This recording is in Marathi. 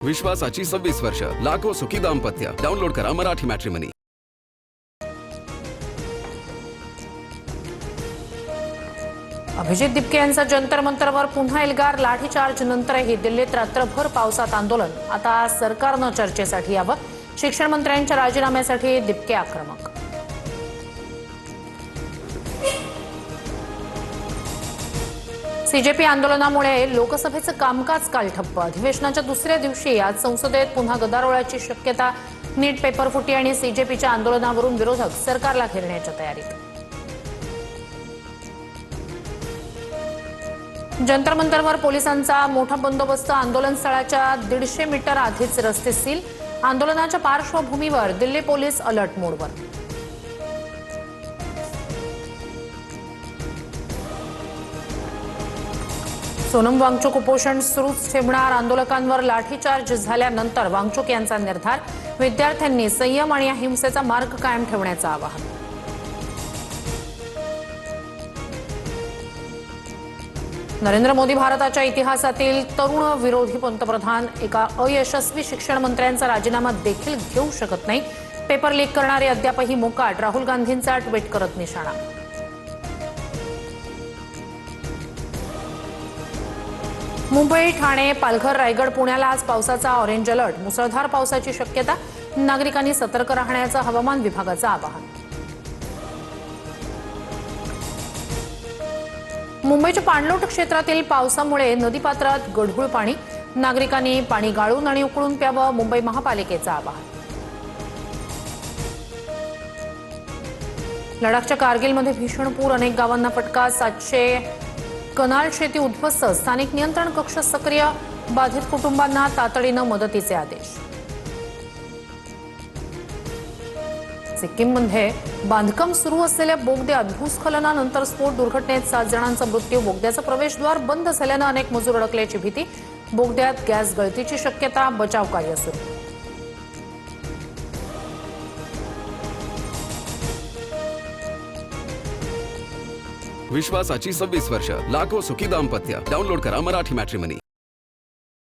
विश्वासाची 26 वर्ष, लाखो सुखी दाम्पत्य. डाउनलोड करा मराठी मॅट्रिमनी. अभिजित दिपके यांचा जंतर मंतरवर पुन्हा एल्गार. लाठीचार्ज नंतरही दिल्लीत रात्रभर पावसात आंदोलन. आता सरकारनं चर्चेसाठी यावं. शिक्षण मंत्र्यांच्या राजीनाम्यासाठी दिपके आक्रमक. सीजेपी आंदोलनामुळे लोकसभेचं कामकाज काल ठप्प. अधिवेशनाच्या दुसऱ्या दिवशी आज संसदेत पुन्हा गदारोळाची शक्यता. नीट पेपर फुटी आणि सीजेपीच्या आंदोलनावरून विरोधक सरकारला घेरण्याच्या तयारीत. जंतर मंतरवर पोलिसांचा मोठा बंदोबस्त. आंदोलन स्थळाच्या 150 मीटर आधीच रस्ते सील. आंदोलनाच्या पार्श्वभूमीवर दिल्ली पोलीस अलर्ट मोडवर. सोनम वांगचुक उपोषण सुरूच ठेवणार. आंदोलकांवर लाठीचार्ज झाल्यानंतर वांगचुक यांचा निर्धार. विद्यार्थ्यांनी संयम आणि अहिंसेचा मार्ग कायम ठेवण्याचं आवाहन. नरेंद्र मोदी भारताच्या इतिहासातील तरुण विरोधी पंतप्रधान. एका अयशस्वी शिक्षण मंत्र्यांचा राजीनामा देखील घेऊ शकत नाही. पेपर लीक करणारे अद्यापही मोकाट. राहुल गांधींचा ट्विट करत निशाणा. मुंबई, ठाणे, पालघर, रायगड, पुण्याला आज पावसाचा ऑरेंज अलर्ट. मुसळधार पावसाची शक्यता. नागरिकांनी सतर्क राहण्याचं हवामान विभागाचं आवाहन. मुंबईच्या पाणलोट क्षेत्रातील पावसामुळे नदीपात्रात गढूळ पाणी. नागरिकांनी पाणी गाळून आणि उकळून प्यावं. मुंबई महापालिकेचं आवाहन. लडाखच्या कारगिलमध्ये भीषण पूर. अनेक गावांना फटका. 700 कनाल शेती उद्ध्वस्त. स्थानिक नियंत्रण कक्ष सक्रिय. बाधित कुटुंबांना तातडीनं मदतीचे आदेश. सिक्कीममध्ये बांधकाम सुरू असलेल्या बोगद्यात भूस्खलनानंतर स्फोट. दुर्घटनेत 7 जणांचा मृत्यू. बोगद्याचं प्रवेशद्वार बंद झाल्यानं अनेक मजूर अडकल्याची भीती. बोगद्यात गॅस गळतीची शक्यता. बचाव कार्य सुरू. विश्वासाची 26 वर्ष, लाखो सुखी दाम्पत्य. डाउनलोड करा मराठी मॅट्रिमनी.